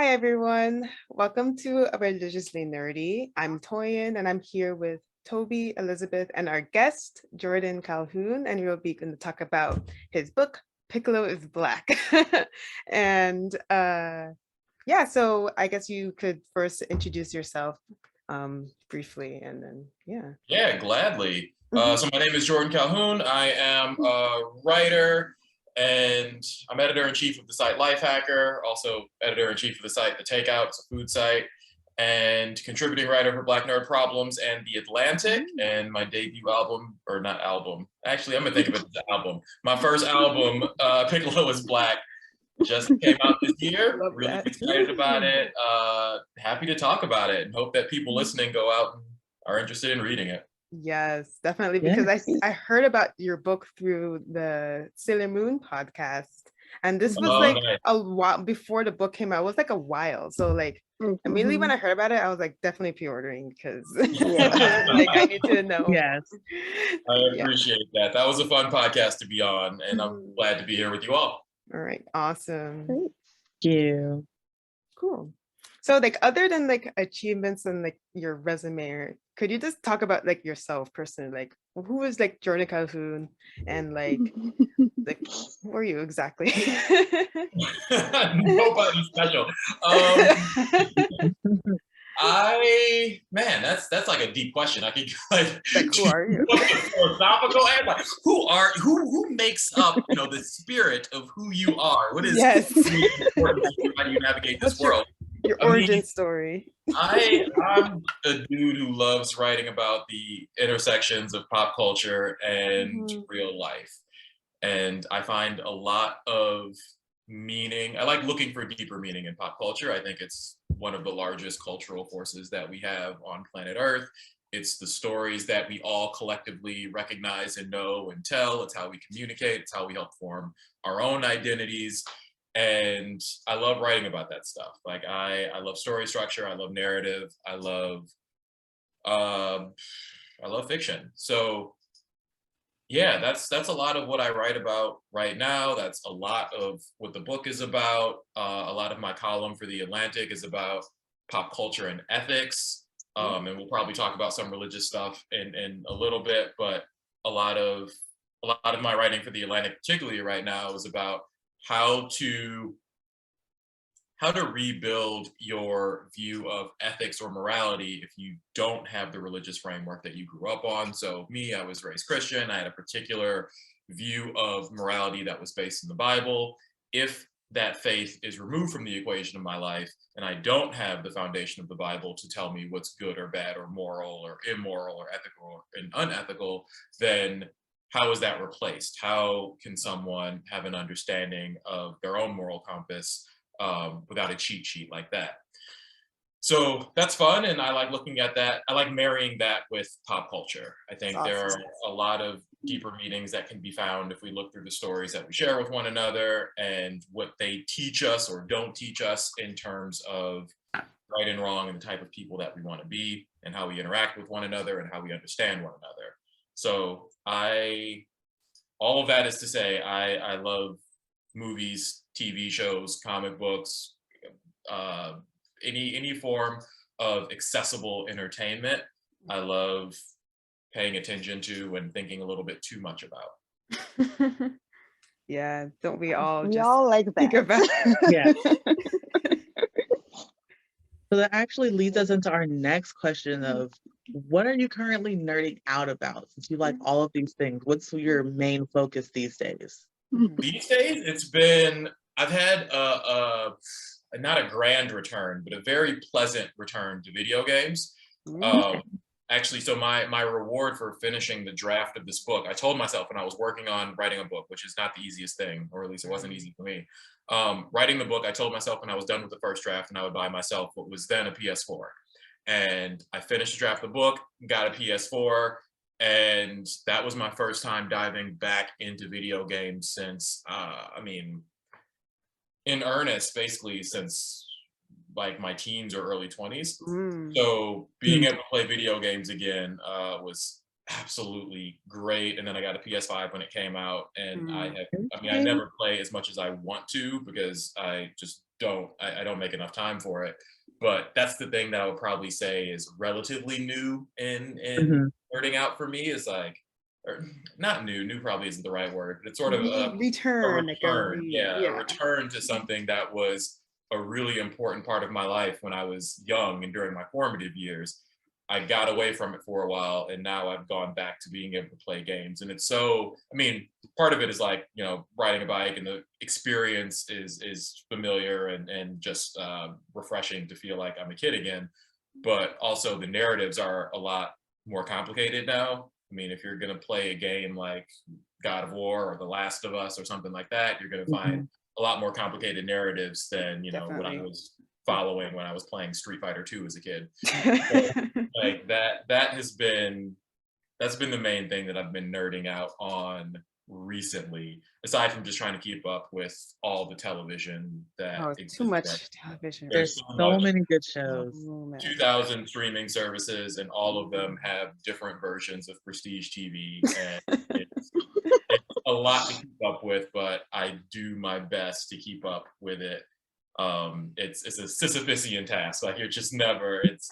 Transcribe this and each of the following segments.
Hi, everyone. Welcome to Religiously Nerdy. I'm Toyin, and I'm here with Toby, Elizabeth, and our guest, Jordan Calhoun, and we'll be going to talk about his book, Piccolo is Black. and yeah, so I guess you could first introduce yourself briefly, and then, yeah. Yeah, gladly. So my name is Jordan Calhoun. I am a writer and I'm editor-in-chief of the site Lifehacker, also editor-in-chief of the site The Takeout, it's a food site, and contributing writer for Black Nerd Problems and The Atlantic. And my debut album, or not album, actually I'm gonna think of it as an album. My first album, Piccolo is Black, just came out this year. Love Really that. excited about it. Happy to talk about it and hope that people listening go out and are interested in reading it. Yes, definitely. Because I heard about your book through the Sailor Moon podcast. And this was like Nice. a while before the book came out. It was like a while. So like immediately when I heard about it, I was like definitely pre-ordering because like I need to know. Yes. I appreciate that. That was a fun podcast to be on, and I'm glad to be here with you all. All right, awesome. Thank you. Cool. So like other than like achievements and like your resume, could you just talk about like yourself personally? Like who is like Jordan Calhoun and like who are you exactly? Nobody special. That's like a deep question. I could like who are you? Philosophical and like who makes up the spirit of who you are? What is important to you? How do you navigate this world? Your origin story. I'm a dude who loves writing about the intersections of pop culture and real life. And I find a lot of meaning. I like looking for deeper meaning in pop culture. I think it's one of the largest cultural forces that we have on planet Earth. It's the stories that we all collectively recognize and know and tell. It's how we communicate. It's how we help form our own identities. And I love writing about that stuff. Like I love story structure. I love narrative. I love fiction. So yeah, that's a lot of what I write about right now. That's a lot of what the book is about. A lot of my column for The Atlantic is about pop culture and ethics. And we'll probably talk about some religious stuff in a little bit, but a lot of my writing for The Atlantic, particularly right now, is about how to rebuild your view of ethics or morality if you don't have the religious framework that you grew up on. So me, I was raised Christian. I had a particular view of morality that was based in the Bible. If that faith is removed from the equation of my life and I don't have the foundation of the Bible to tell me what's good or bad or moral or immoral or ethical and unethical, then how is that replaced? How can someone have an understanding of their own moral compass without a cheat sheet like that? So that's fun, and I like looking at that. I like marrying that with pop culture. I think there are a lot of deeper meanings that can be found if we look through the stories that we share with one another and what they teach us or don't teach us in terms of right and wrong and the type of people that we want to be and how we interact with one another and how we understand one another. So all of that is to say, I love movies, TV shows, comic books, any form of accessible entertainment. I love paying attention to and thinking a little bit too much about. Yeah, don't we all We all like that. think about Yeah. So that actually leads us into our next question of what are you currently nerding out about? Since you like all of these things, what's your main focus these days? These days, I've had not a grand return, but a very pleasant return to video games. Actually, so my reward for finishing the draft of this book, I told myself when I was working on writing a book, which is not the easiest thing, or at least it wasn't easy for me. Writing the book, I told myself when I was done with the first draft and I would buy myself what was then a PS4. And I finished the draft of the book, got a PS4, and that was my first time diving back into video games since, in earnest, basically since like my teens or early 20s. So being able to play video games again was absolutely great. And then I got a PS5 when it came out, and I never play as much as I want to because I just I don't make enough time for it. But that's the thing that I would probably say is relatively new in Mhm. nerding out for me is like, or not new, new probably isn't the right word, but it's sort of a Return, like a return, yeah, a yeah. return to something that was a really important part of my life when I was young and during my formative years. I got away from it for a while, and now I've gone back to being able to play games. And it's so, I mean, part of it is like, you know, riding a bike, and the experience is familiar and just refreshing to feel like I'm a kid again. But also the narratives are a lot more complicated now. I mean, if you're gonna play a game like God of War or The Last of Us or something like that, you're gonna find Mhm. a lot more complicated narratives than, you know, what I Definitely. was following when I was playing Street Fighter 2 as a kid. So, like that's been the main thing that I've been nerding out on recently, aside from just trying to keep up with all the television that Oh, too exists right much now. television right There's There's so so much, many good now. shows. Oh man. 2,000 streaming services, and all of them have different versions of prestige TV, and it's a lot to keep up with, but I do my best to keep up with it. It's a Sisyphusian task. Like you're just never. It's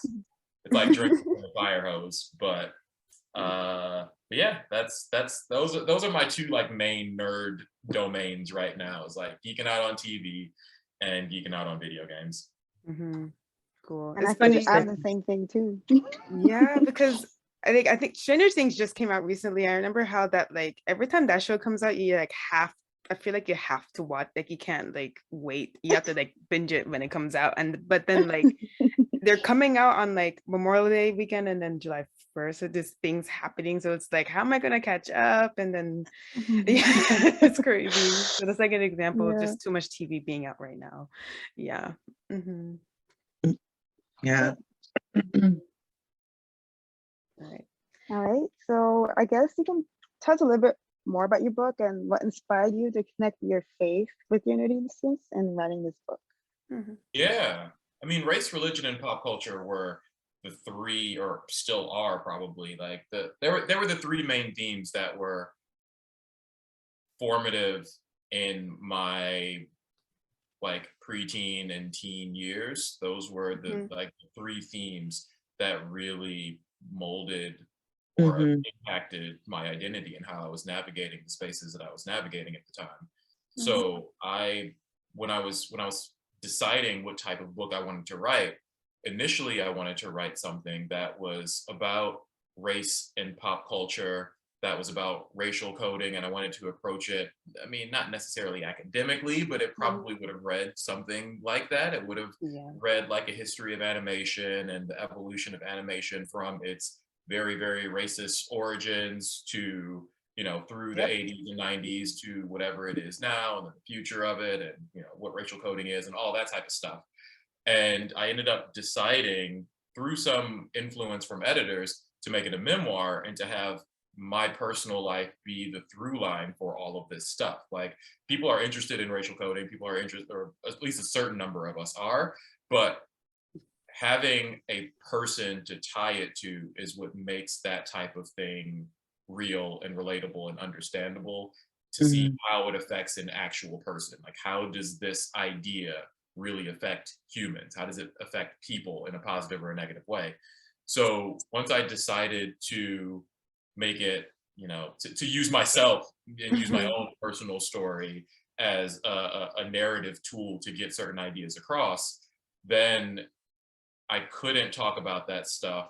like drinking from a fire hose. But yeah, that's those are my two like main nerd domains right now. Is like geeking out on TV and geeking out on video games. Hmm. Cool. And It's I feel like funny. I'm the same thing too. Yeah, because I think Stranger Things just came out recently. I remember how that like every time that show comes out, you like have I feel like you have to watch, like you can't like wait. You have to like binge it when it comes out. And but then like they're coming out on like Memorial Day weekend and then July 1st. So there's things happening. So it's like, how am I gonna catch up? And then yeah, it's crazy. So that's like an example of Yeah. just too much TV being out right now. Yeah. Hmm. Yeah. Right. All right. So I guess you can tell us a little bit more about your book and what inspired you to connect your faith with your nerdiness and writing this book. Hmm. Yeah, I mean, race, religion, and pop culture were the three, or still are probably like they were the three main themes that were formative in my like preteen and teen years. Those were the Hmm. like the three themes that really molded or Mhm. impacted my identity and how I was navigating the spaces that I was navigating at the time. Hmm. So when I was deciding what type of book I wanted to write, initially I wanted to write something that was about race and pop culture, that was about racial coding, and I wanted to approach it, I mean, not necessarily academically, but it probably would have read something like that. It would have Yeah. read like a history of animation and the evolution of animation from its very, very racist origins to, you know, through the Yep. 80s and 90s to whatever it is now, and the future of it, and, you know, what racial coding is and all that type of stuff. And I ended up deciding through some influence from editors to make it a memoir and to have my personal life be the through line for all of this stuff. Like, people are interested in racial coding, people are interested, or at least a certain number of us are, but having a person to tie it to is what makes that type of thing real and relatable and understandable, to see Mhm. how it affects an actual person. Like, how does this idea really affect humans? How does it affect people in a positive or a negative way? So once I decided to make it, you know, to use myself and use my Mhm. own personal story as a narrative tool to get certain ideas across, then I couldn't talk about that stuff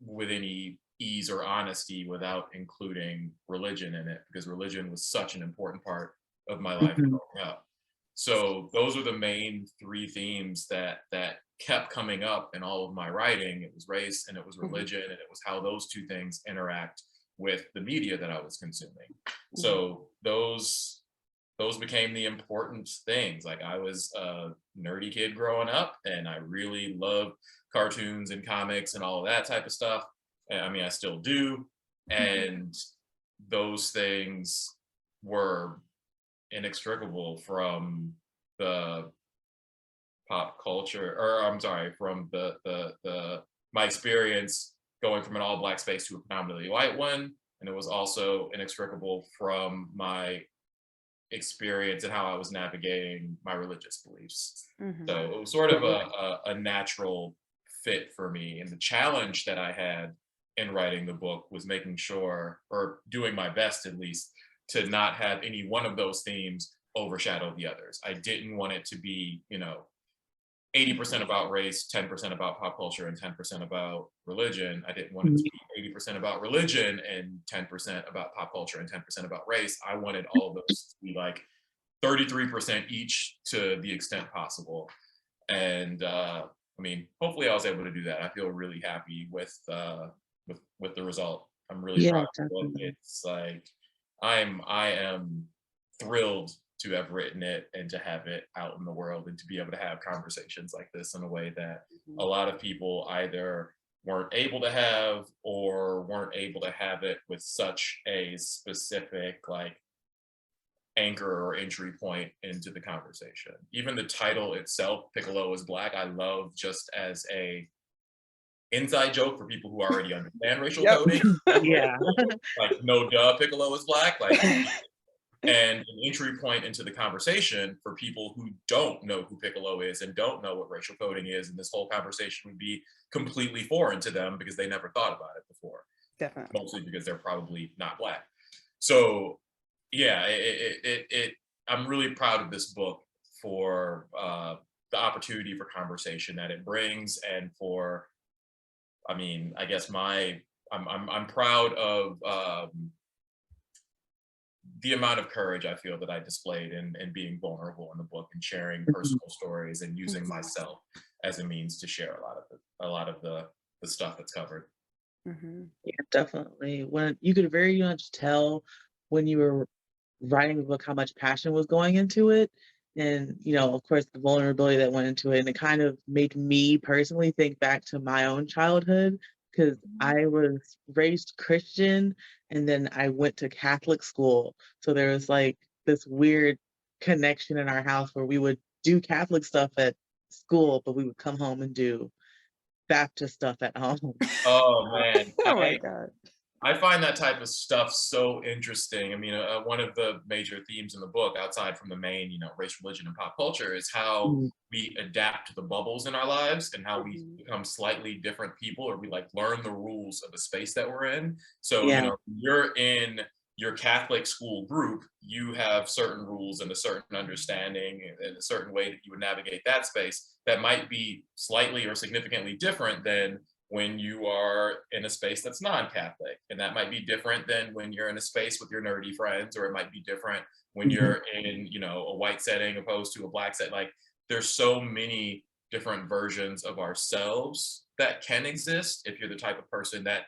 with any ease or honesty without including religion in it, because religion was such an important part of my life Mhm. growing up. So those are the main three themes that kept coming up in all of my writing. It was race and it was Mhm. religion, and it was how those two things interact with the media that I was consuming. Mhm. So those became the important things. Like, I was a nerdy kid growing up, and I really loved cartoons and comics and all of that type of stuff. And I mean, I still do. And those things were inextricable from the pop culture, or I'm sorry, from the my experience going from an all black space to a predominantly white one. And it was also inextricable from my experience and how I was navigating my religious beliefs. Mhm. So it was sort of a natural fit for me. And the challenge that I had in writing the book was making sure, or doing my best at least, to not have any one of those themes overshadow the others. I didn't want it to be, 80% about race, 10% about pop culture, and 10% about religion. I didn't want it to be 80% about religion and 10% about pop culture and 10% about race. I wanted all of those to be like 33% each to the extent possible. And I mean, hopefully I was able to do that. I feel really happy with the result. I'm really Yeah, proud of the book. definitely. It's like I am thrilled to have written it and to have it out in the world and to be able to have conversations like this in a way that a lot of people either weren't able to have or weren't able to have it with such a specific like anchor or entry point into the conversation. Even the title itself, Piccolo is Black, I love just as a inside joke for people who already understand racial Yep. coding. Yeah. Like, no duh, Piccolo is Black. Like, and an entry point into the conversation for people who don't know who Piccolo is and don't know what racial coding is. And this whole conversation would be completely foreign to them because they never thought about it before, Definitely. mostly because they're probably not Black. So yeah, I'm really proud of this book for the opportunity for conversation that it brings, and for, I mean, I guess I'm proud of the amount of courage I feel that I displayed in being vulnerable in the book and sharing personal stories and using Mhm. myself as a means to share a lot of the stuff that's covered. Mhm. Yeah, definitely. When you could very much tell when you were writing the book how much passion was going into it. And, of course, the vulnerability that went into it. And it kind of made me personally think back to my own childhood because I was raised Christian and then I went to Catholic school. So there was like this weird connection in our house where we would do Catholic stuff at school, but we would come home and do Baptist stuff at home. Oh man, Oh my God. I find that type of stuff so interesting. I mean, one of the major themes in the book, outside from the main, race, religion, and pop culture, is how Mm, we adapt to the bubbles in our lives and how we Mhm. become slightly different people, or we like learn the rules of the space that we're in. So, yeah. you're in your Catholic school group, you have certain rules and a certain understanding and a certain way that you would navigate that space that might be slightly or significantly different than when you are in a space that's non-Catholic. And that might be different than when you're in a space with your nerdy friends, or it might be different when Mhm. you're in, a white setting opposed to a black set. Like, there's so many different versions of ourselves that can exist if you're the type of person that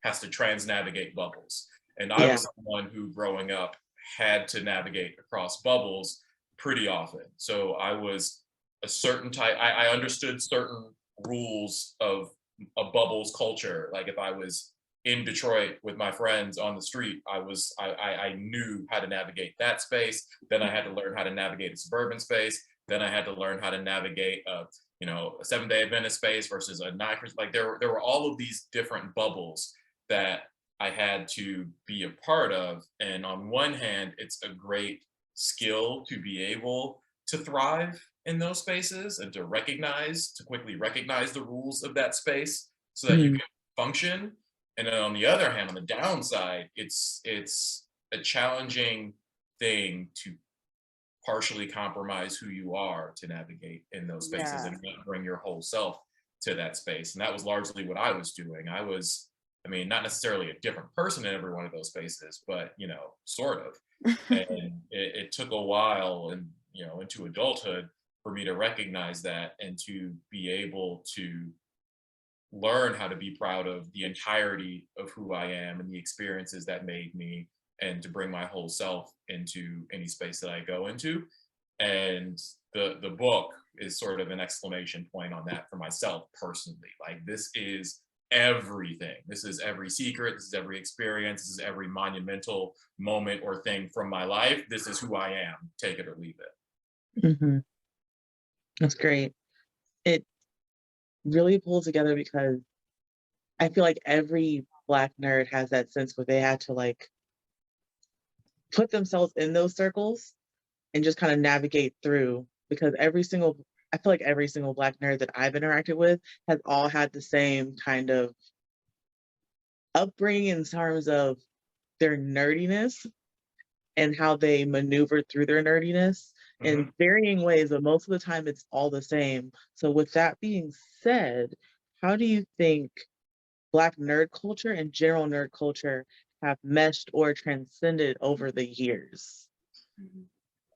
has to trans-navigate bubbles. And I Yeah. was someone who growing up had to navigate across bubbles pretty often. So I was a certain type, I understood certain rules of a bubbles culture. Like, if I was in Detroit with my friends on the street, I knew how to navigate that space. Then I had to learn how to navigate a suburban space. Then I had to learn how to navigate a 7-day Adventist space versus a nine. Like, there were all of these different bubbles that I had to be a part of. And on one hand, it's a great skill to be able to thrive in those spaces and to quickly recognize the rules of that space so that you Mhm. can function. And then on the other hand, on the downside, it's a challenging thing to partially compromise who you are to navigate in those spaces Yeah. and not bring your whole self to that space. And that was largely what I was doing. I mean, not necessarily a different person in every one of those spaces, but sort of. And it took a while, and into adulthood, for me to recognize that and to be able to learn how to be proud of the entirety of who I am and the experiences that made me, and to bring my whole self into any space that I go into. And the book is sort of an exclamation point on that for myself personally. Like, this is everything. This is every secret. This is every experience. This is every monumental moment or thing from my life. This is who I am. Take it or leave it. Mhm. That's great. It really pulls together because I feel like every Black nerd has that sense where they had to like put themselves in those circles and just kind of navigate through, because I feel like every single Black nerd that I've interacted with has all had the same kind of upbringing in terms of their nerdiness and how they maneuver through their nerdiness in varying ways, but most of the time it's all the same. So with that being said, how do you think Black nerd culture and general nerd culture have meshed or transcended over the years?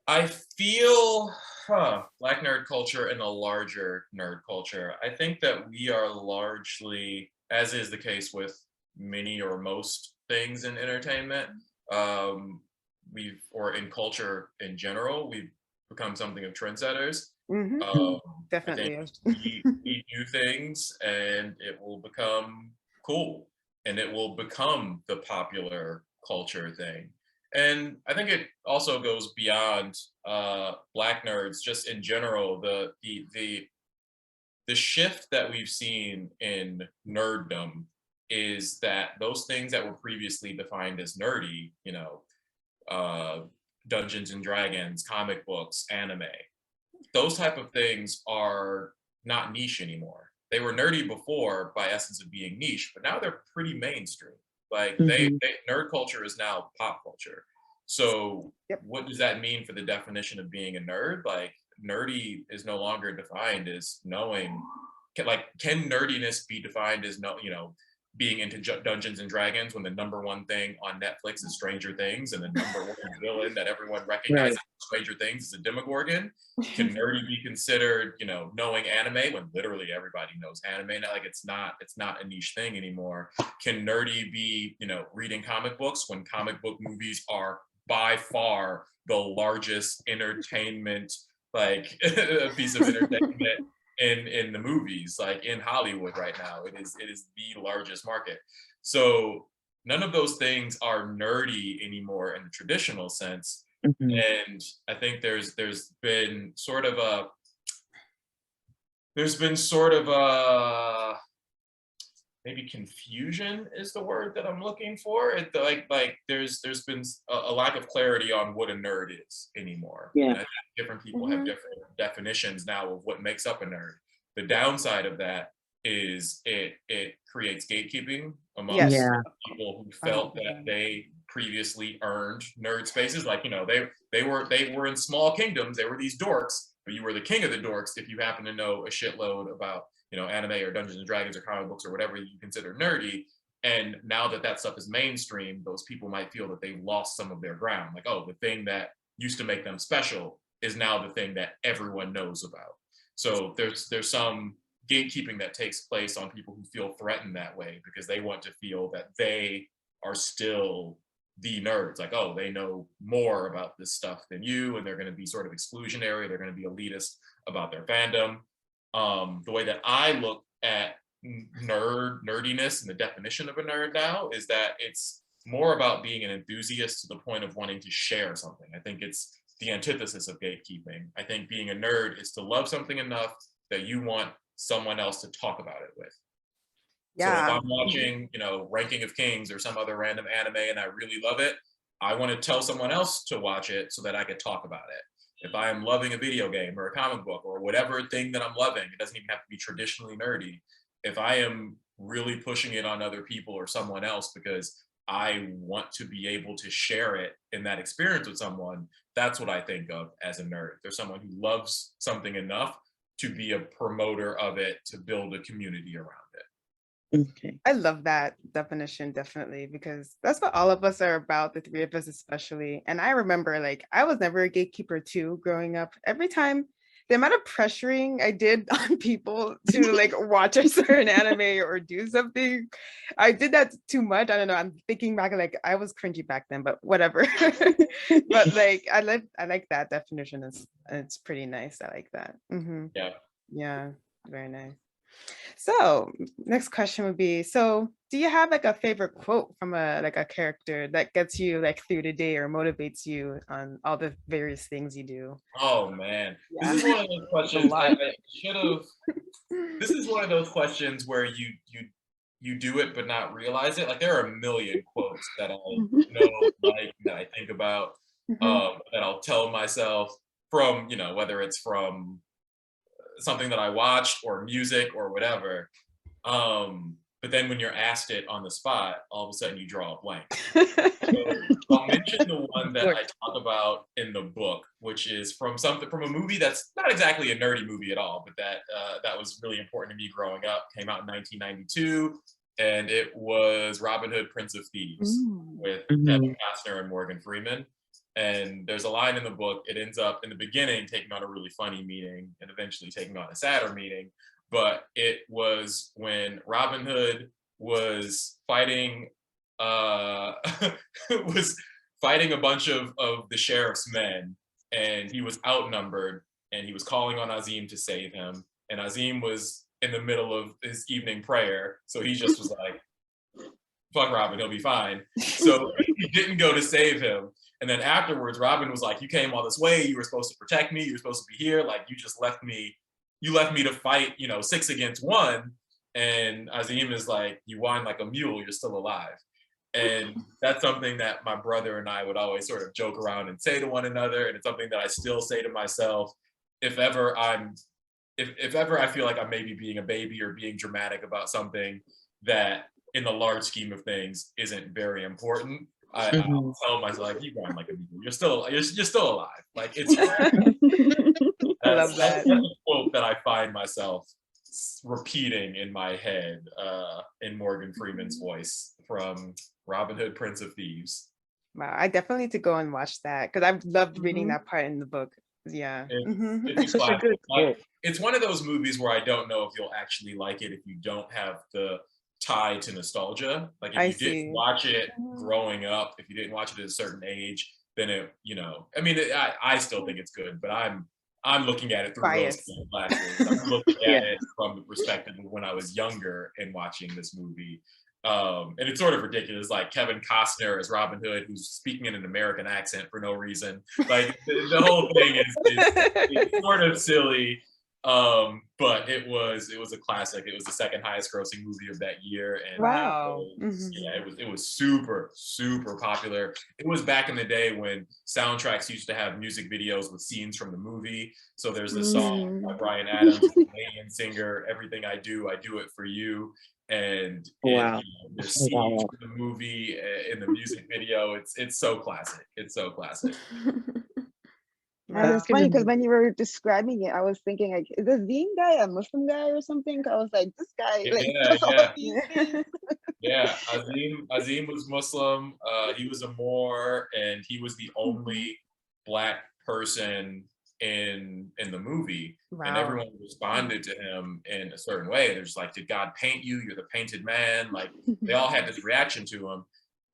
I feel, Black nerd culture and a larger nerd culture. I think that we are largely, as is the case with many or most things in entertainment, or in culture in general, we've become something of trendsetters. I Definitely. think we do things and it will become cool and it will become the popular culture thing. And I think it also goes beyond Black nerds, just in general, the shift that we've seen in nerddom is that those things that were previously defined as nerdy, Dungeons and Dragons, comic books, anime, those type of things are not niche anymore. They were nerdy before by essence of being niche, but now they're pretty mainstream. Like nerd culture is now pop culture. So what does that mean for the definition of being a nerd? Like nerdy is no longer defined as knowing, can nerdiness be defined as being into Dungeons and Dragons when the #1 thing on Netflix is Stranger Things and the #1 villain that everyone recognizes Stranger Things is a Demogorgon? Can nerdy be considered, knowing anime when literally everybody knows anime now? Like it's not a niche thing anymore. Can nerdy be, reading comic books when comic book movies are by far the largest entertainment, piece of entertainment in the movies, like in Hollywood right now? It is the largest market. So none of those things are nerdy anymore in the traditional sense. And I think there's been sort of a maybe confusion is the word that I'm looking for. There's been a lack of clarity on what a nerd is anymore. Yeah. And I think different people have different definitions now of what makes up a nerd. The downside of that is it creates gatekeeping amongst people who felt that they previously earned nerd spaces. Like, they were in small kingdoms, they were these dorks, but you were the king of the dorks if you happen to know a shitload about anime or Dungeons and Dragons or comic books or whatever you consider nerdy. And now that stuff is mainstream, those people might feel that they've lost some of their ground. Like, oh, the thing that used to make them special is now the thing that everyone knows about. So there's some gatekeeping that takes place on people who feel threatened that way because they want to feel that they are still the nerds. Like, oh, they know more about this stuff than you, and they're going to be sort of exclusionary. They're going to be elitist about their fandom. The way that I look at nerdiness and the definition of a nerd now is that it's more about being an enthusiast to the point of wanting to share something. I think it's the antithesis of gatekeeping. I think being a nerd is to love something enough that you want someone else to talk about it with. So if I'm watching, Ranking of Kings or some other random anime and I really love it, I want to tell someone else to watch it so that I could talk about it. If I am loving a video game or a comic book or whatever thing that I'm loving, it doesn't even have to be traditionally nerdy. If I am really pushing it on other people or someone else because I want to be able to share it in that experience with someone, that's what I think of as a nerd. There's someone who loves something enough to be a promoter of it, to build a community around it. Okay. I love that definition, definitely, because that's what all of us are about, the three of us especially. And I remember, I was never a gatekeeper too growing up. Every time, the amount of pressuring I did on people to watch a certain anime or do something, I did that too much. I don't know. I'm thinking back, I was cringy back then, but whatever. But I like that definition. It's pretty nice. I like that. Yeah, very nice. So next question would be, so do you have a favorite quote from a character that gets you through the day or motivates you on all the various things you do? Oh man, this is one of those questions I should have. This is one of those questions where you do it but not realize it. Like there are a million quotes that I know, that I think about. that I'll tell myself from, you know, whether it's from something that I watched or music or whatever. But then when you're asked it on the spot, all of a sudden you draw a blank. So I'll mention the one that I talk about in the book, which is from a movie that's not exactly a nerdy movie at all, but that was really important to me growing up. Came out in 1992, and it was Robin Hood, Prince of Thieves, with Kevin Costner and Morgan Freeman. And there's a line in the book. It ends up in the beginning taking on a really funny meaning, and eventually taking on a sadder meaning. But it was when Robin Hood was fighting was fighting a bunch of the sheriff's men, and he was outnumbered, and he was calling on Azim to save him, and Azim was in the middle of his evening prayer, so he just was like, fuck Robin, he'll be fine. So he didn't go to save him. And then afterwards, Robin was like, you came all this way, you were supposed to protect me, you were supposed to be here, like you just left me to fight, 6 against 1. And Azim is like, you whine like a mule, you're still alive. And that's something that my brother and I would always sort of joke around and say to one another. And it's something that I still say to myself if ever I feel like I'm maybe being a baby or being dramatic about something that in the large scheme of things isn't very important. I'll tell myself, you grind like a mule. You're still alive. Like it's I love that. That's a quote that I find myself repeating in my head in Morgan Freeman's voice from Robin Hood, Prince of Thieves. Wow, I definitely need to go and watch that because I've loved reading that part in the book. Yeah. It's such a good quote. It's one of those movies where I don't know if you'll actually like it if you don't have the tie to nostalgia. Like if you didn't watch it growing up, if you didn't watch it at a certain age, then I still think it's good, but I'm looking at it through rose-colored glasses. I'm looking at it from the perspective of when I was younger and watching this movie. And it's sort of ridiculous, like Kevin Costner as Robin Hood, who's speaking in an American accent for no reason. Like the whole thing is sort of silly. But it was a classic. It was the second highest grossing movie of that year. And wow. It was super, super popular. It was back in the day when soundtracks used to have music videos with scenes from the movie. So there's this song by Bryan Adams, Canadian singer, Everything I Do It For You. And there's scenes from the movie in the music video. It's so classic. It's so classic. And it's funny because when you were describing it, I was thinking like, is the Zine guy a Muslim guy or something? I was like, this guy, Yeah, Azim was Muslim. He was a Moor, and he was the only Black person in the movie. Wow. And everyone responded to him in a certain way. They're just like, did God paint you? You're the painted man. Like they all had this reaction to him.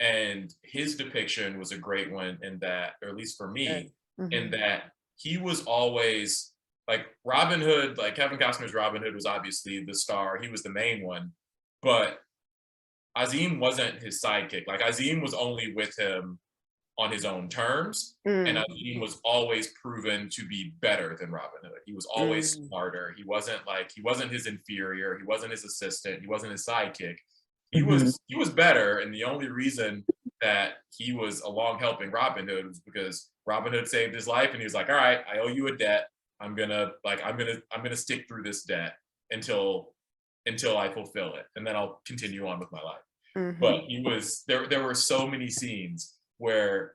And his depiction was a great one in that, or at least for me, in that he was always like Robin Hood, like Kevin Costner's Robin Hood was obviously the star. He was the main one, but Azim wasn't his sidekick. Like Azim was only with him on his own terms, and Azim was always proven to be better than Robin Hood. He was always smarter. He wasn't his inferior. He wasn't his assistant. He wasn't his sidekick. He was better, and the only reason that he was along helping Robin Hood was because Robin Hood saved his life, and he was like, all right, I owe you a debt. I'm gonna stick through this debt until I fulfill it, and then I'll continue on with my life. But there were so many scenes where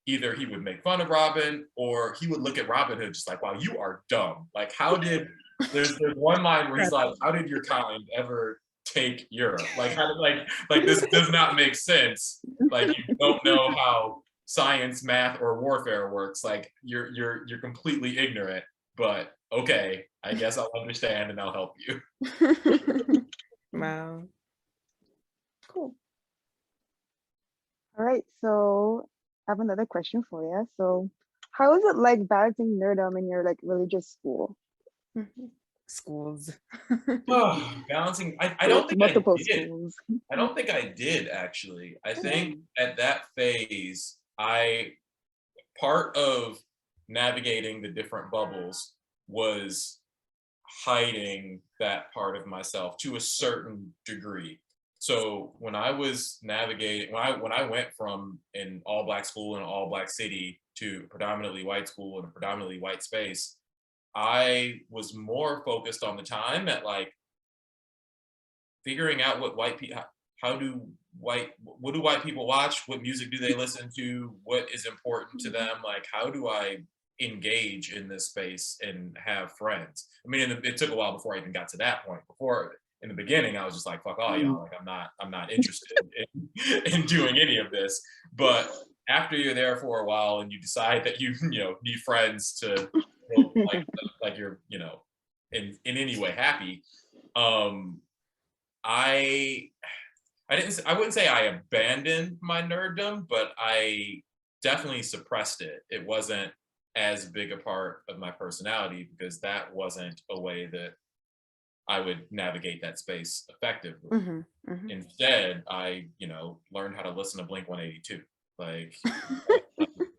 either he would make fun of Robin or he would look at Robin Hood just like, wow, you are dumb. Like there's one line where he's like, how did your kind ever take Europe? Like this does not make sense. Like you don't know how science, math, or warfare works. Like you're completely ignorant, but okay, I guess I'll understand and I'll help you. Wow. Cool. All right, so I have another question for you. So how is it like balancing nerdom in your like religious school? Schools. Balancing, I don't think multiple I did. schools. I don't think I did actually. I think at that phase, part of navigating the different bubbles was hiding that part of myself to a certain degree. So when I was navigating, when I went from an all-Black school in an all-Black city to a predominantly white school in a predominantly white space, I was more focused on the time at like figuring out what white people, how do what do white people watch? What music do they listen to? What is important to them? Like, how do I engage in this space and have friends? I mean, it took a while before I even got to that point. Before, in the beginning, I was just like, fuck all y'all. Like, I'm not interested in doing any of this. But after you're there for a while and you decide that you need friends to like you're in any way happy, I I wouldn't say I abandoned my nerddom, but I definitely suppressed it. It wasn't as big a part of my personality because that wasn't a way that I would navigate that space effectively. Instead, I, learned how to listen to Blink 182. Like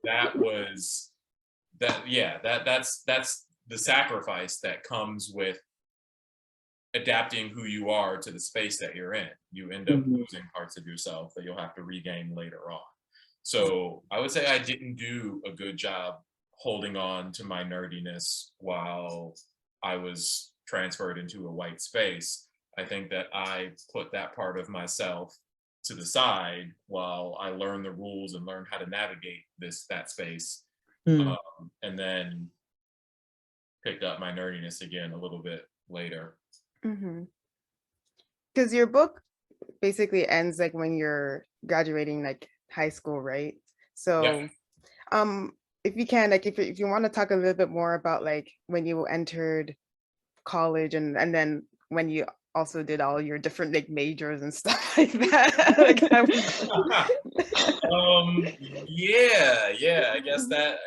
that was that's the sacrifice that comes with adapting who you are to the space that you're in. You end up losing parts of yourself that you'll have to regain later on. So I would say I didn't do a good job holding on to my nerdiness while I was transferred into a white space. I think that I put that part of myself to the side while I learned the rules and learned how to navigate that space, and then picked up my nerdiness again a little bit later. Because your book basically ends like when you're graduating like high school, right? So if you can, like if you want to talk a little bit more about like when you entered college and then when you also did all your different like majors and stuff like that. Like, I guess that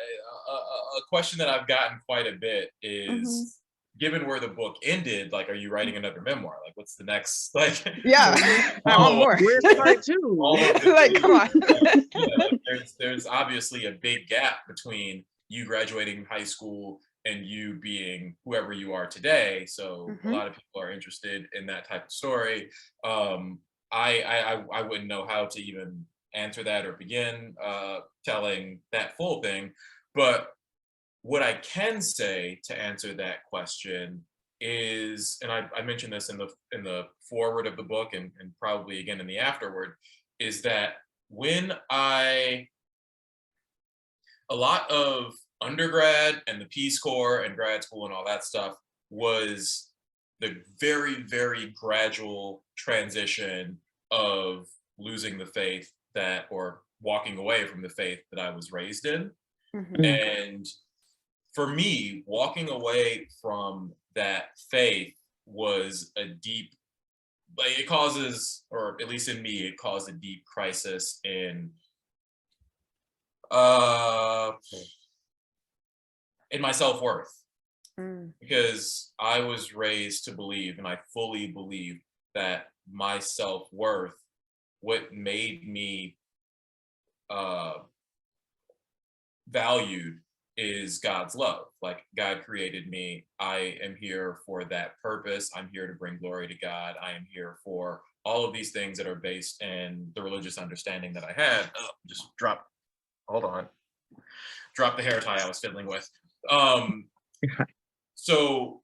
a question that I've gotten quite a bit is, given where the book ended, like, are you writing another memoir? Like, what's the next, like? I want more. Where's part two? Like, come on. There's obviously a big gap between you graduating high school and you being whoever you are today. So a lot of people are interested in that type of story. I wouldn't know how to even answer that or begin telling that full thing. But what I can say to answer that question is, and I mentioned this in the foreword of the book and probably again in the afterword, is that when a lot of undergrad and the Peace Corps and grad school and all that stuff was the very, very gradual transition of losing the faith or walking away from the faith that I was raised in. And for me, walking away from that faith was a deep, like it causes, or at least in me, it caused a deep crisis in my self-worth, because I was raised to believe, and I fully believe, that my self-worth, what made me valued, is God's love. Like, God created me. I am here for that purpose. I'm here to bring glory to God. I am here for all of these things that are based in the religious understanding that I had. Hold on. Drop the hair tie I was fiddling with. So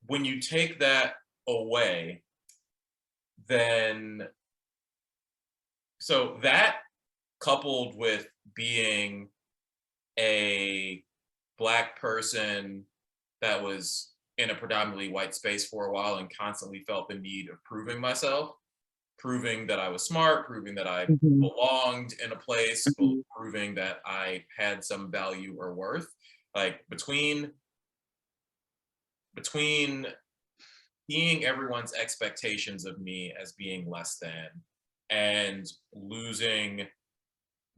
when you take that away, then, so that coupled with being a Black person that was in a predominantly white space for a while and constantly felt the need of proving myself, proving that I was smart, proving that I belonged in a place, proving that I had some value or worth. Like between seeing everyone's expectations of me as being less than and losing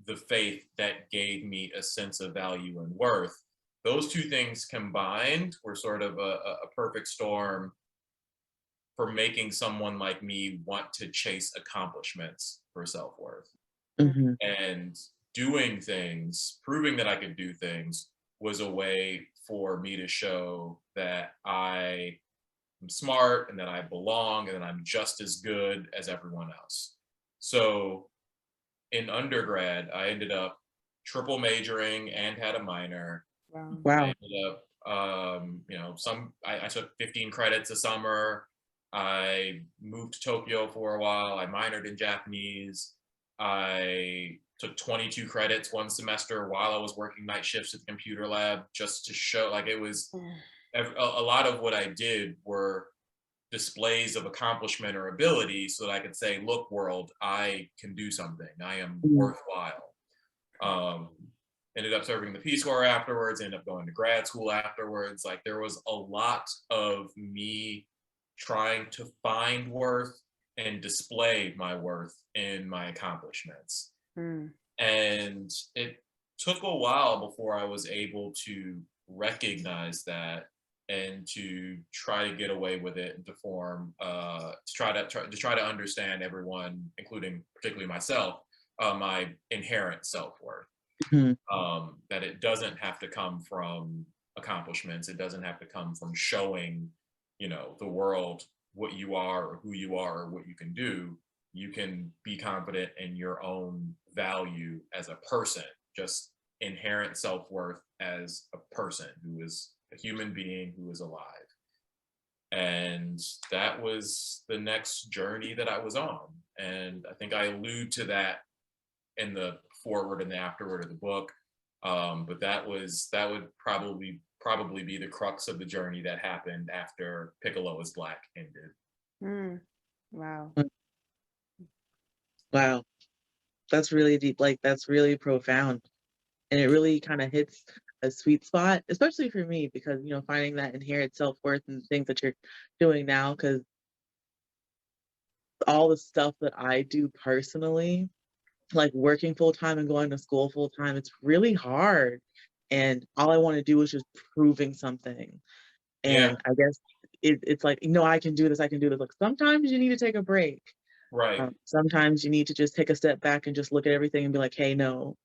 the faith that gave me a sense of value and worth, those two things combined were sort of a perfect storm for making someone like me want to chase accomplishments for self-worth. And doing things, proving that I could do things, was a way for me to show that I am smart and that I belong and that I'm just as good as everyone else. So in undergrad, I ended up triple majoring and had a minor. Wow. I Wow. ended up, you know, I took 15 credits a summer. I moved to Tokyo for a while. I minored in Japanese. I took 22 credits one semester while I was working night shifts at the computer lab, just to show, like, it was a lot of what I did were displays of accomplishment or ability, so that I could say, look, world, I can do something. I am worthwhile. Ended up serving the Peace Corps afterwards, ended up going to grad school afterwards. Like, there was a lot of me trying to find worth and display my worth in my accomplishments. And it took a while before I was able to recognize that and to try to get away with it, and to form to try to understand everyone, including particularly myself, my inherent self-worth. That it doesn't have to come from accomplishments. It doesn't have to come from showing, you know, the world what you are or who you are or what you can do. You can be confident in your own value as a person, just inherent self-worth as a person who is a human being who is alive. And that was the next journey that I was on. And I think I allude to that in the forward and the afterword of the book. But that would probably be the crux of the journey that happened after Piccolo is Black ended. Wow. Wow. That's really deep. Like, that's really profound. And it really kind of hits a sweet spot, especially for me, because, you know, finding that inherent self-worth and things that you're doing now, because all the stuff that I do personally, like working full-time and going to school full-time, it's really hard. And all I want to do is just proving something. Yeah. And I guess it's like, no, I can do this, I can do this. Like, sometimes you need to take a break. Right. Sometimes you need to just take a step back and just look at everything and be like, hey, no,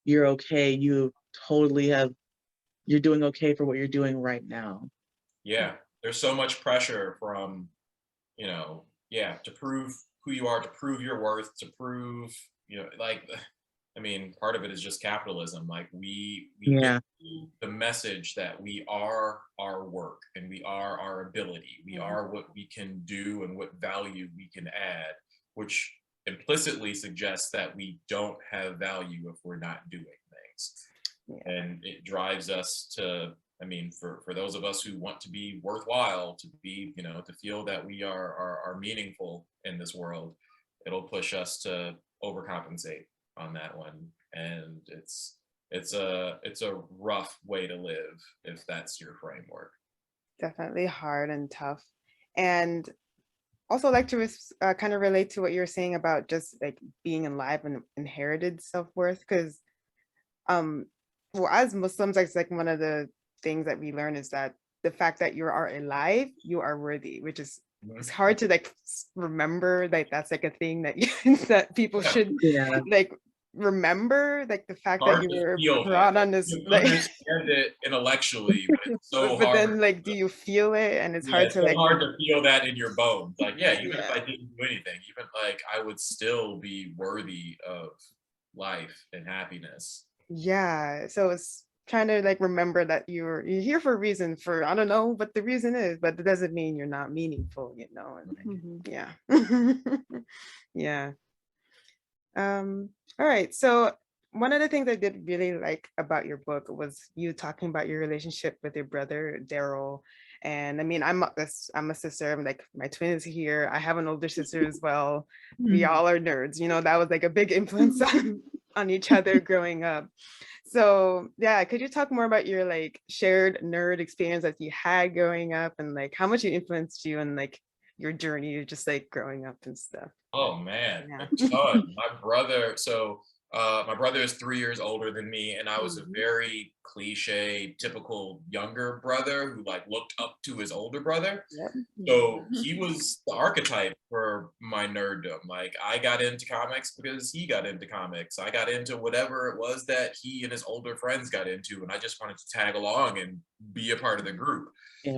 you're okay. You totally you're doing okay for what you're doing right now. Yeah. There's so much pressure from, you know, to prove who you are, to prove your worth, to prove, you know, like, I mean, part of it is just capitalism. Like, we Yeah. get the message that we are our work and we are our ability. We are what we can do and what value we can add, which implicitly suggests that we don't have value if we're not doing things. And it drives us to, I mean, for those of us who want to be worthwhile, to be, you know, to feel that we are meaningful in this world, it'll push us to overcompensate on that one. And it's a rough way to live if that's your framework. Definitely hard and tough. And also like to kind of relate to what you're saying about just like being alive and inherited self-worth, because well, as Muslims, it's like one of the things that we learn is that the fact that you are alive, you are worthy, which is, it's hard to like remember, like that's like a thing that that people should like remember, like the fact that you were brought on this, you like, understand it intellectually, but it's so but hard. then like, do you feel it? And it's hard it's to so like, hard to feel that in your bones. Like, even if I didn't do anything, even like I would still be worthy of life and happiness. So it's trying to like remember that you're here for a reason, for I don't know what the reason is, but it doesn't mean you're not meaningful, you know. And like, yeah. All right, so one of the things I did really like about your book was you talking about your relationship with your brother Daryl. And I mean, I'm a sister. I'm like, my twin is here. I have an older sister as well. We all are nerds, you know. That was like a big influence on each other growing up. So yeah, could you talk more about your like shared nerd experience that you had growing up, and like how much it influenced you and like your journey, just like growing up and stuff? Oh man, Yeah. a ton. My brother is 3 years older than me, and I was a very cliche, typical younger brother who like looked up to his older brother. So he was the archetype for my nerddom. Like, I got into comics because he got into comics. I got into whatever it was that he and his older friends got into, and I just wanted to tag along and be a part of the group.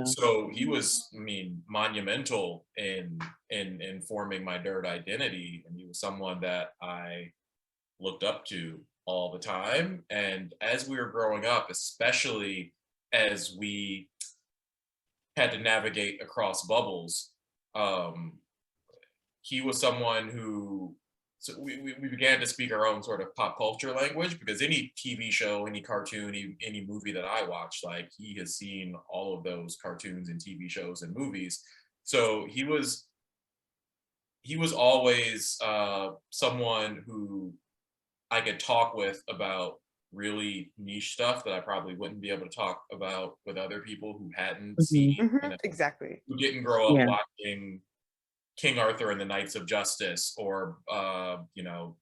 So he was, I mean, monumental in forming my nerd identity, and he was someone that I looked up to all the time. And as we were growing up, especially as we had to navigate across bubbles, um, he was someone who, so we began to speak our own sort of pop culture language, because any TV show, any cartoon, any movie that I watch, like, he has seen all of those cartoons and TV shows and movies. So he was always someone who I could talk with about really niche stuff that I probably wouldn't be able to talk about with other people who hadn't Mhm. seen, Exactly. who didn't grow up Yeah. watching King Arthur and the Knights of Justice, or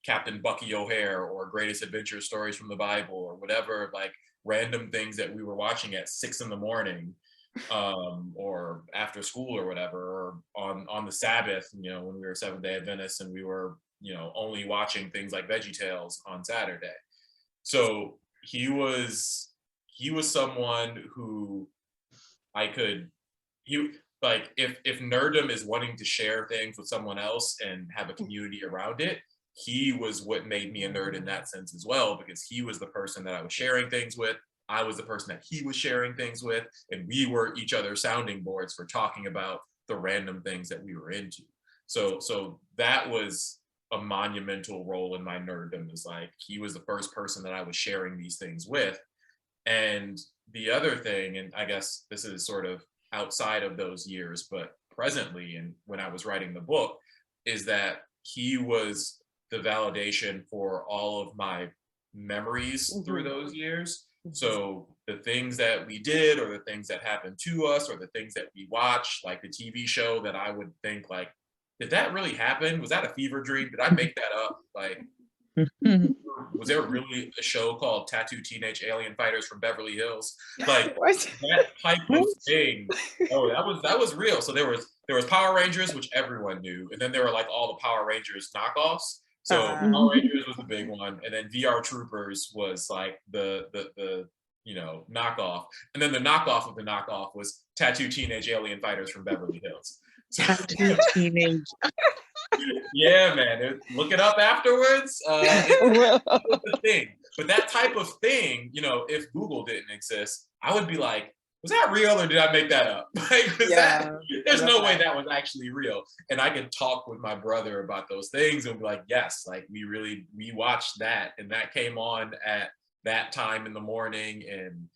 Captain Bucky O'Hare, or Greatest Adventure Stories from the Bible, or whatever, like, random things that we were watching at 6 in the morning, or after school or whatever, or on the Sabbath, when we were Seventh Day Adventists and we were, only watching things like Veggie Tales on Saturday. So he was someone who I could he like, if nerddom is wanting to share things with someone else and have a community around it, he was what made me a nerd in that sense as well, because he was the person that I was sharing things with. I was the person that he was sharing things with, and we were each other's sounding boards for talking about the random things that we were into. So that was a monumental role in my nerddom, is like, he was the first person that I was sharing these things with. And the other thing, and I guess this is sort of outside of those years, but presently, and when I was writing the book, is that he was the validation for all of my memories through those years. So the things that we did, or the things that happened to us, or the things that we watched, like the TV show that I would think, like, did that really happen? Was that a fever dream? Did I make that up? Like, was there really a show called Tattoo Teenage Alien Fighters from Beverly Hills? Like, that type of thing. Oh, that was real. So there was Power Rangers, which everyone knew, and then there were, like, all the Power Rangers knockoffs. So Power Rangers was the big one, and then VR Troopers was like the knockoff, and then the knockoff of the knockoff was Tattoo Teenage Alien Fighters from Beverly Hills. So, Tattoo teenage. yeah, man, look it up afterwards. Well, Was the thing. But that type of thing, if Google didn't exist, I would be like, was that real, or did I make that up? Like, there's no way that was actually real. And I could talk with my brother about those things and be like, yes, like, we watched that, and that came on at that time in the morning, and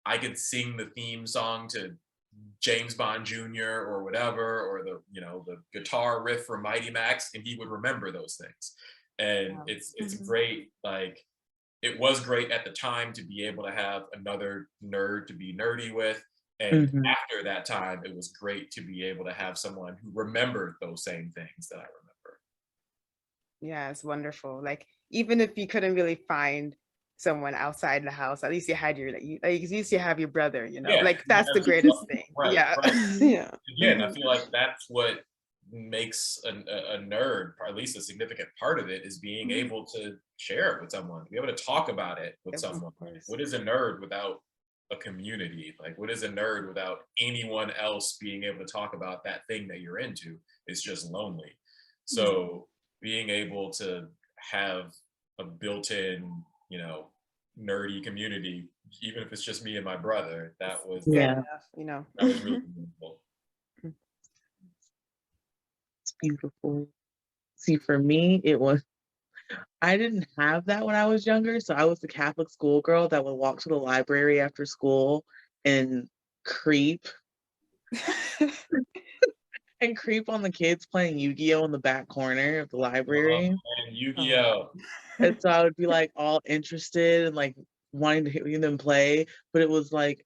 I could sing the theme song to James Bond Jr. or whatever, or the guitar riff from Mighty Max, and he would remember those things. And it's great. Like, it was great at the time to be able to have another nerd to be nerdy with, and after that time, it was great to be able to have someone who remembered those same things that I remember. Yeah, it's wonderful. Like, even if you couldn't really find someone outside the house, at least you had your, at least you have your brother, Yeah, like, that's the greatest thing. right, Yeah. right. yeah. Again, I feel like that's what makes a nerd, or at least a significant part of it, is being able to share it with someone, to be able to talk about it with Of someone. course. What is a nerd without a community? Like, what is a nerd without anyone else being able to talk about that thing that you're into? It's just lonely. So being able to have a built-in, nerdy community, even if it's just me and my brother, that was Yeah. that was really meaningful. It's beautiful. See, for me, I didn't have that when I was younger. So I was the Catholic schoolgirl that would walk to the library after school and creep on the kids playing Yu-Gi-Oh in the back corner of the library. And Yu-Gi-Oh! And so I would be like all interested and like wanting to hear them play, but it was like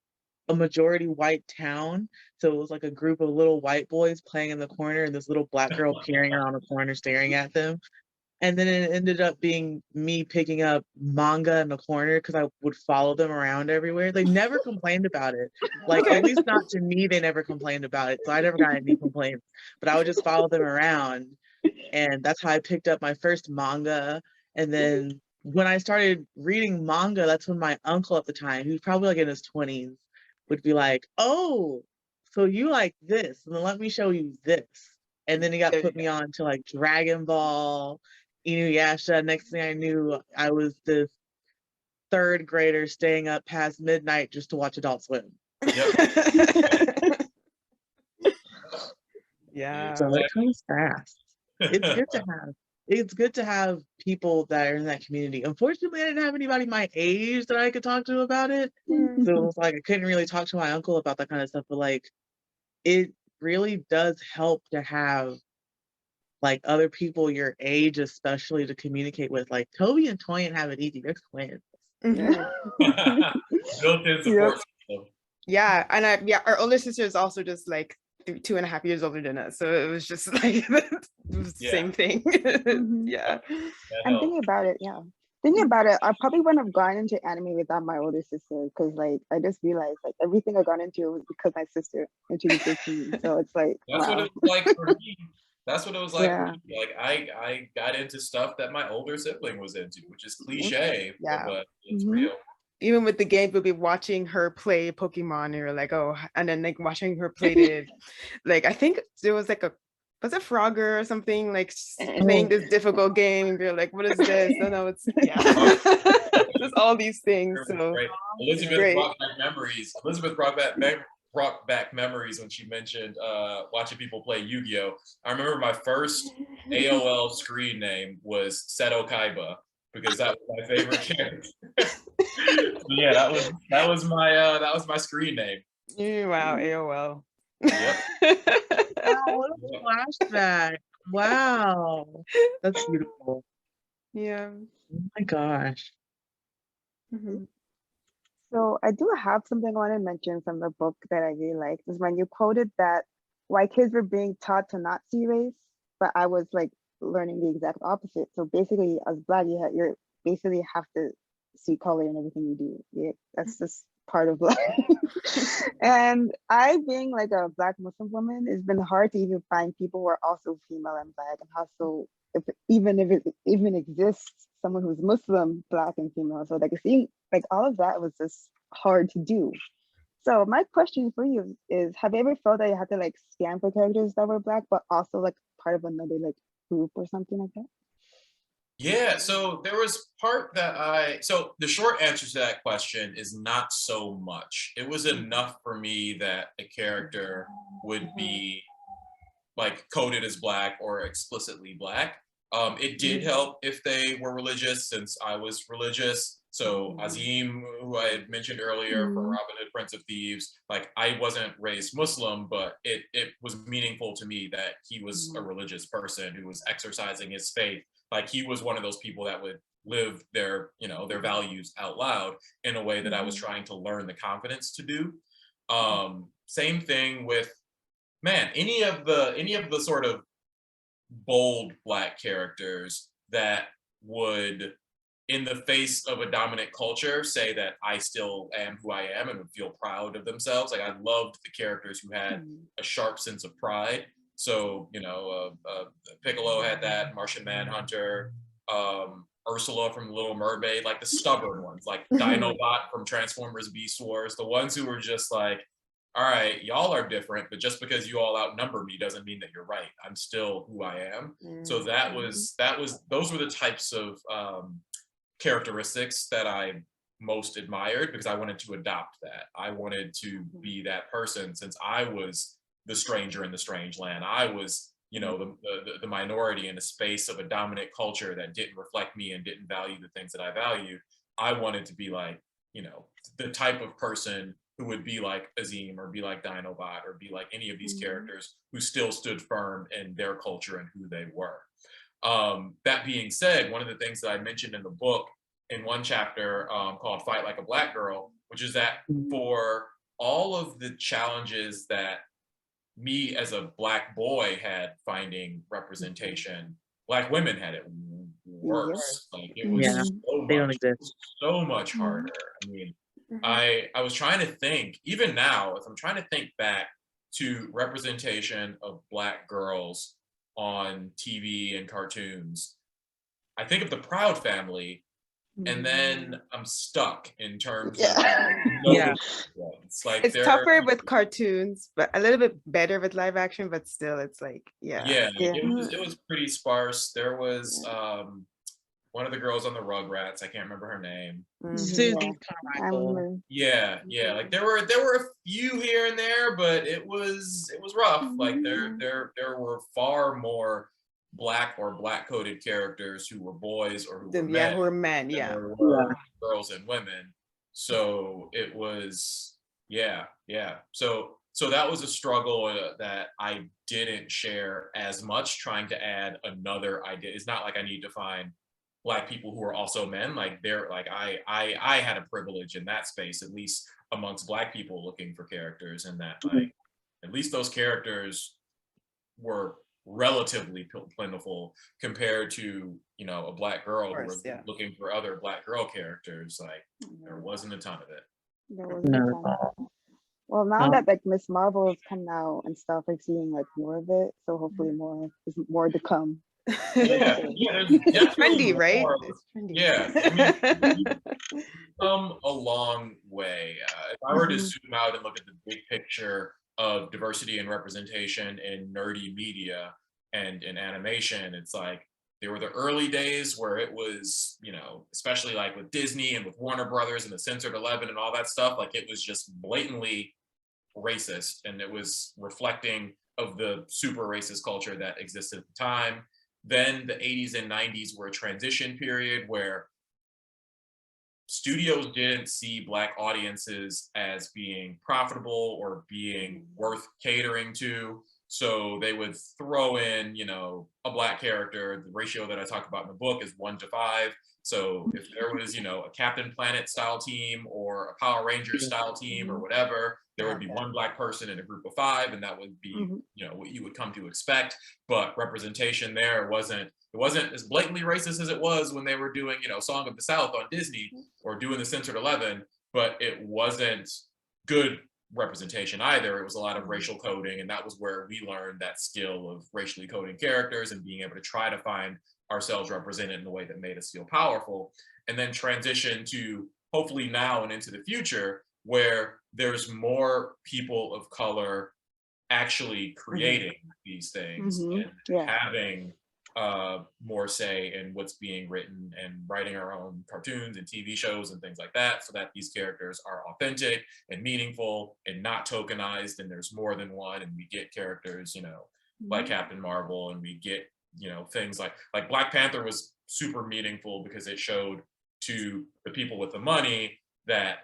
a majority white town. So it was like a group of little white boys playing in the corner and this little black girl peering around the corner staring at them. And then it ended up being me picking up manga in the corner because I would follow them around everywhere. They never complained about it. Like, at least not to me, they never complained about it. So I never got any complaints, but I would just follow them around. And that's how I picked up my first manga. And then when I started reading manga, that's when my uncle at the time, he was probably like in his 20s, would be like, oh, so you like this? And then let me show you this. And then he got put me on to like Dragon Ball Inuyasha. Next thing I knew, I was this third grader staying up past midnight just to watch Adult Swim. Yep. Yeah. So it comes fast. It's good to have people that are in that community. Unfortunately, I didn't have anybody my age that I could talk to about it. Mm. So it was like I couldn't really talk to my uncle about that kind of stuff. But like it really does help to have like other people your age, especially to communicate with. Like Toby and Toyin have it easy. They're twins. Mhm. Built-in support system. Yeah, and our older sister is also just like 2.5 years older than us, so it was just like it was the same thing. Yeah. I'm thinking about it. Yeah. Thinking about it, I probably wouldn't have gone into anime without my older sister because, like, I just realized like everything I got into was because my sister introduced it to me. So it's like, That's wow. what it was like for me. That's what it was like Yeah. for me. Like I got into stuff that my older sibling was into, which is cliche, Yeah. but it's Mhm. real. Even with the game, we'll be watching her play Pokemon, and you're like, oh, and then like watching her play it. Like I think there was like was it Frogger or something like playing this difficult game, and you're like, what is this? No, it's just all these things. So Great. Elizabeth great. brought back memories. Elizabeth brought back memories when she mentioned watching people play Yu-Gi-Oh. I remember my first AOL screen name was Seto Kaiba because that was my favorite character. Yeah, that was my screen name. Wow, AOL. Yep. Wow, what a flashback. Wow. That's beautiful. Yeah. Oh my gosh. Mhm. So I do have something I want to mention from the book that I really liked is when you quoted that white kids were being taught to not see race, but I was like learning the exact opposite. So basically, as Black, you're basically have to see color in everything you do. Yeah, that's just part of life. And I, being like a Black Muslim woman, it's been hard to even find people who are also female and Black, and also even if it even exists, someone who's Muslim, Black, and female. So like seeing like all of that was just hard to do. So my question for you is, have you ever felt that you had to like scan for characters that were Black, but also like part of another like group or something like that? Yeah, so there was part that so the short answer to that question is not so much. It was enough for me that a character would be like coded as Black or explicitly Black. It did help if they were religious, since I was religious. So Azim, who I had mentioned earlier from Robin Hood, Prince of Thieves, like I wasn't raised Muslim, but it was meaningful to me that he was a religious person who was exercising his faith. Like he was one of those people that would live their, their values out loud in a way that I was trying to learn the confidence to do. Same thing with, man, any of the sort of bold Black characters that would, in the face of a dominant culture, say that I still am who I am and would feel proud of themselves. Like I loved the characters who had a sharp sense of pride. So Piccolo had that, Martian Manhunter, Ursula from Little Mermaid, like the stubborn ones, like Dinobot from Transformers Beast Wars, the ones who were just like, all right, y'all are different, but just because you all outnumber me doesn't mean that you're right. I'm still who I am. So those were the types of characteristics that I most admired, because I wanted to adopt that. I wanted to be that person, since I was the stranger in the strange land. I was, the minority in a space of a dominant culture that didn't reflect me and didn't value the things that I value. I wanted to be like, the type of person who would be like Azim or be like Dinobot or be like any of these characters who still stood firm in their culture and who they were. That being said, one of the things that I mentioned in the book in one chapter called Fight Like a Black Girl, which is that for all of the challenges that me as a Black boy had finding representation, Black women had it worse. Like it was They don't exist. so much harder. I mean, I was trying to think, even now, if I'm trying to think back to representation of Black girls on TV and cartoons, I think of the Proud Family, and then I'm stuck in terms of Yeah. Yeah. it's like It's they're tougher with cartoons, but a little bit better with live action, but still it's like, yeah. yeah, Yeah. it was pretty sparse. There was one of the girls on the Rugrats, I can't remember her name. Susie Yeah. I Carmichael. remember. Yeah, like there were a few here and there, but it was rough. Like there were far more black or black coded characters who were boys or who were Yeah, men who are men, than yeah. there were girls and women. So it was yeah. So that was a struggle that I didn't share as much, trying to add another idea. It's not like I need to find black people who are also men. Like they're like I had a privilege in that space, at least amongst black people looking for characters, and that like at least those characters were relatively plentiful compared to, you know, a black girl who was Yeah. looking for other black girl characters. Like there wasn't a ton of it. There was a ton. Well, now that like Miss Marvel has come out and stuff, like seeing like more of it. So hopefully is more to come. Yeah, there's definitely Trendy, right? more. It's trendy. Yeah, I mean, we've come a long way. If I were to zoom out and look at the big picture of diversity and representation in nerdy media and in animation, it's like there were the early days where it was, you know, especially like with Disney and with Warner Brothers and the Censored 11 and all that stuff, like it was just blatantly racist, and it was reflecting of the super racist culture that existed at the time. Then the 80s and 90s were a transition period where studios didn't see black audiences as being profitable or being worth catering to. So they would throw in, you know, a black character. The ratio that I talk about in the book is 1 to 5. So if there was, you know, a Captain Planet style team or a Power Rangers style team or whatever, there would be one black person in a group of 5, and that would be, you know, what you would come to expect. But representation there it wasn't as blatantly racist as it was when they were doing, you know, Song of the South on Disney or doing the Censored 11, but it wasn't good representation either. It was a lot of racial coding, and that was where we learned that skill of racially coding characters and being able to try to find ourselves represented in a way that made us feel powerful. And then transition to hopefully now and into the future where there's more people of color actually creating these things and having more say in what's being written and writing our own cartoons and TV shows and things like that, so that these characters are authentic and meaningful and not tokenized, and there's more than one, and we get characters, you know, like Captain Marvel, and we get, you know, things like Black Panther was super meaningful because it showed to the people with the money that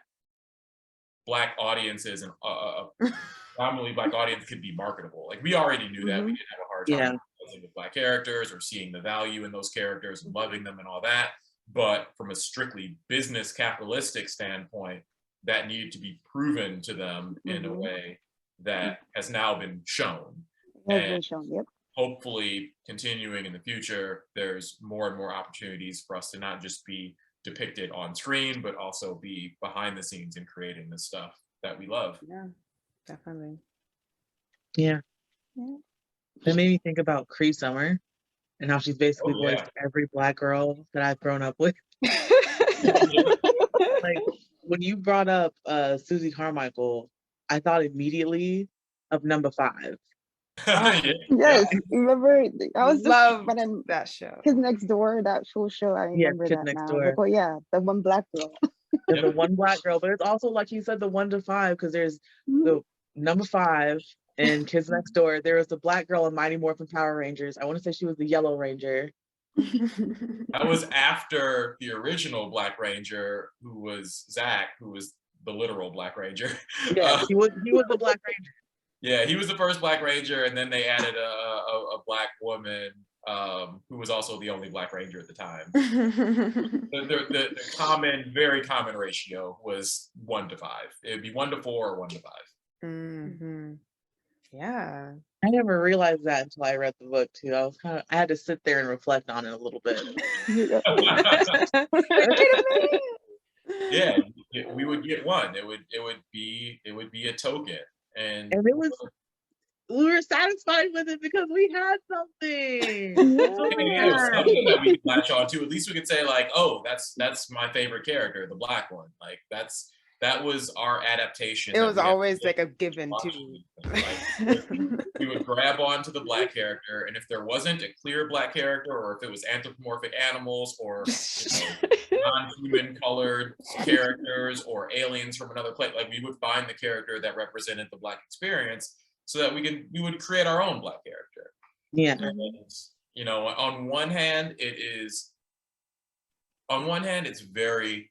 black audiences and predominantly black audience could be marketable. Like we already knew that. We didn't have a hard time with black characters or seeing the value in those characters and loving them and all that. But from a strictly business capitalistic standpoint, that needed to be proven to them in a way that has now been shown. Hopefully continuing in the future, there's more and more opportunities for us to not just be depicted on screen, but also be behind the scenes in creating the stuff that we love. Yeah, definitely. Yeah. That made me think about Cree Summer and how she's basically voiced every black girl that I've grown up with. Like when you brought up Susie Carmichael, I thought immediately of Number 5. Yes, remember? I was love that show. Kids Next Door, that full show. I remember that now. Like, well, yeah, the one black girl. There's the one black girl, but it's also like you said, the 1 to 5, because there's the Number 5 in Kids Next Door. There was the black girl in Mighty Morphin Power Rangers. I want to say she was the Yellow Ranger. That was after the original Black Ranger, who was Zach, who was the literal Black Ranger. Yeah, he was the Black Ranger. Yeah, he was the first Black Ranger, and then they added a black woman who was also the only Black Ranger at the time. The very common ratio was 1 to 5. It would be 1 to 4 or 1 to 5. Yeah. I never realized that until I read the book too. I had to sit there and reflect on it a little bit. Yeah, we would get one. It would be a token, and it was we were satisfied with it because we had something. That's what we It was had. something that we could latch on to. At least we could say like, oh, that's my favorite character, the black one. Like that was our adaptation. It That was we had to always make like a given watch too. it. Like we would grab onto the black character, and if there wasn't a clear black character, or if it was anthropomorphic animals, or non-human colored characters, or aliens from another place, like we would find the character that represented the black experience, so that we would create our own black character. Yeah. And, on one hand, it's very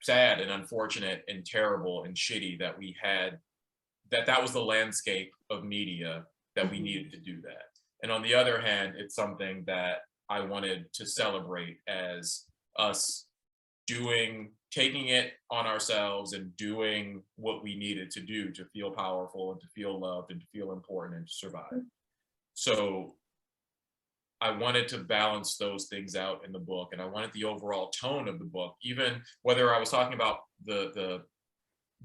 sad and unfortunate and terrible and shitty that we had that was the landscape of media, that we needed to do that. And on the other hand, it's something that I wanted to celebrate as us taking it on ourselves and doing what we needed to do to feel powerful and to feel loved and to feel important and to survive. So I wanted to balance those things out in the book, and I wanted the overall tone of the book, even whether I was talking about the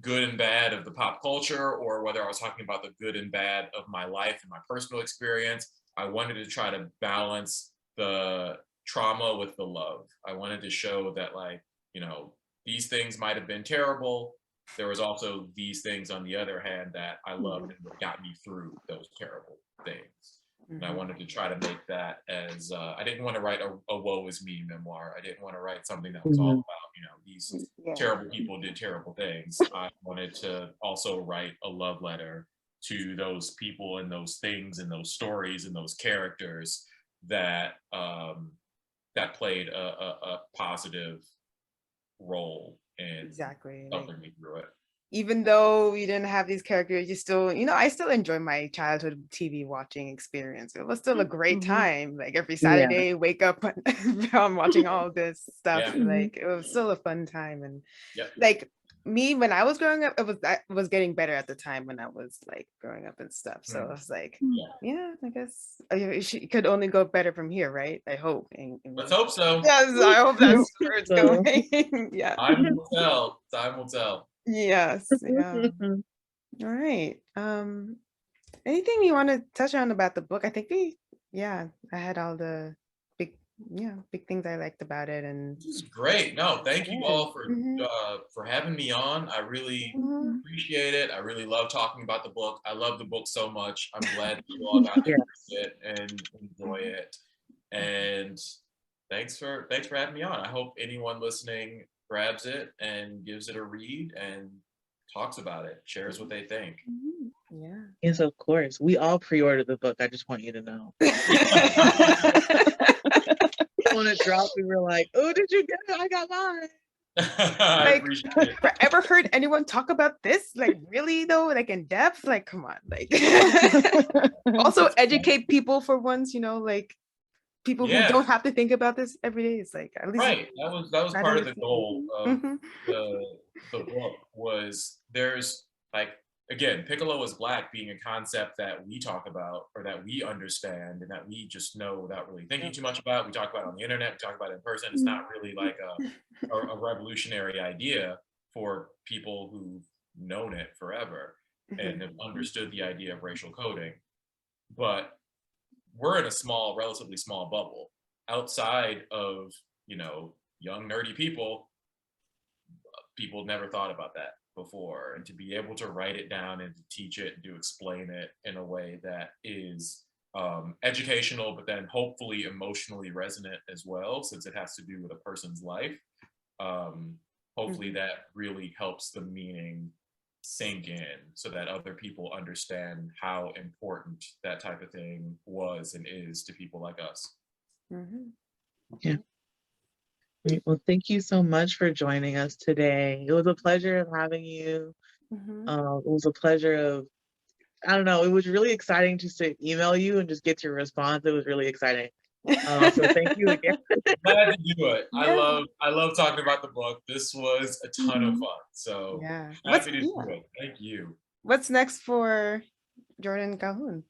good and bad of the pop culture, or whether I was talking about the good and bad of my life and my personal experience. I wanted to try to balance the trauma with the love. I wanted to show that, like, these things might have been terrible. There was also these things on the other hand that I loved and got me through those terrible things. And I wanted to try to make that as, I didn't want to write a woe is me memoir. I didn't want to write something that was all about, these terrible people did terrible things. I wanted to also write a love letter to those people and those things and those stories and those characters that that played a positive role in helping me through it. Even though we didn't have these characters, you still, I still enjoy my childhood TV watching experience. It was still a great time. Like every Saturday, wake up, I'm watching all this stuff. Like it was still a fun time. And like me, when I was growing up, I was getting better at the time when I was like growing up and stuff. So I was like, I guess it could only go better from here, right? I hope. Let's hope so. Yes, I hope that's where it's going. Yeah. Time will tell. Time will tell. Yes. Yeah. All right. Anything you want to touch on about the book? I think I had all the big things I liked about it. And this is great. No, thank you all for having me on. I really appreciate it. I really love talking about the book. I love the book so much. I'm glad that you all got to read it and enjoy it. And thanks for having me on. I hope anyone listening grabs it and gives it a read and talks about it, shares what they think. Yeah. Yes, of course. We all pre-ordered the book. I just want you to know. When it dropped, we were like, "Oh, did you get it? I got mine." I appreciate it. Ever heard anyone talk about this? Like really though, like in depth? Like come on, like also educate people for once, like people who don't have to think about this every day. It's like at least that was part of the goal of the book. Was there's like, again, Piccolo is black being a concept that we talk about or that we understand and that we just know without really thinking too much about. We talk about it on the internet, we talk about it in person. It's not really like a revolutionary idea for people who've known it forever and have understood the idea of racial coding. But we're in a relatively small bubble. Outside of, young nerdy people never thought about that before. And to be able to write it down and to teach it and to explain it in a way that is educational, but then hopefully emotionally resonant as well, since it has to do with a person's life. Hopefully that really helps the meaning sink in so that other people understand how important that type of thing was and is to people like us. Yeah. Great. Well, thank you so much for joining us today. It was a pleasure of having you. It was a pleasure of, I don't know, it was really exciting just to email you and just get your response. It was really exciting. So thank you again. Glad to do it. I love talking about the book. This was a ton of fun. So happy to do it. Thank you. What's next for Jordan Calhoun?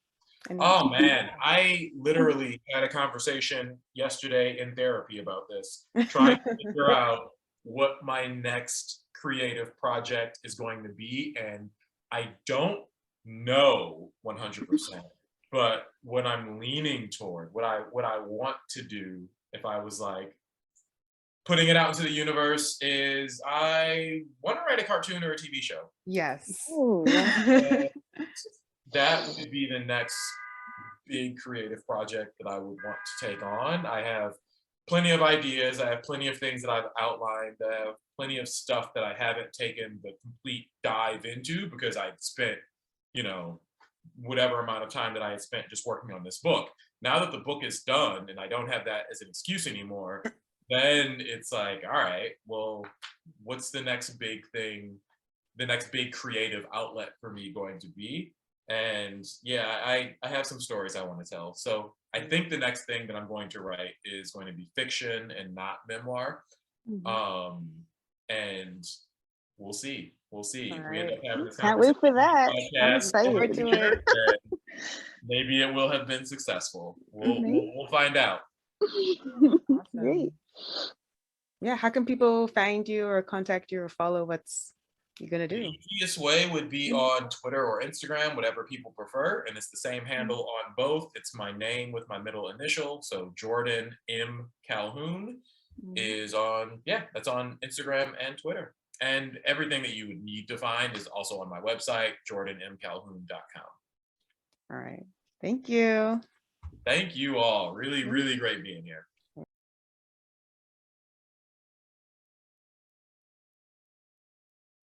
Oh man, I literally had a conversation yesterday in therapy about this, trying to figure out what my next creative project is going to be. And I don't no 100%. But what I'm leaning toward, what I want to do, if I was like putting it out into the universe, is I want to write a cartoon or a TV show. Yes. Oh, yeah. That would be the next big creative project that I would want to take on. I have plenty of ideas. I have plenty of things that I've outlined. I have plenty of stuff that I haven't taken the complete dive into because I spent, you know, whatever amount of time that I had spent just working on this book. Now that the book is done and I don't have that as an excuse anymore, then it's like, all right, well, what's the next big thing, the next big creative outlet for me going to be? And yeah, I have some stories I want to tell. So I think the next thing that I'm going to write is going to be fiction and not memoir. Mhm. And we'll see. We'll see. All If we end up right. having this Can't wait for conversation on that. the I'm podcast in the Forward excited. to future, it. then maybe it will have been successful. We'll find out. Great. Awesome. Yeah, how can people find you or contact you or follow what's you're gonna The do? easiest way would be on Twitter or Instagram, whatever people prefer, and it's the same handle on both. It's my name with my middle initial, so Jordan M. Calhoun is on, yeah, that's on Instagram and Twitter. And everything that you would need to find is also on my website, jordanmcalhoun.com. All right. Thank you. Thank you all. Really, really great being here.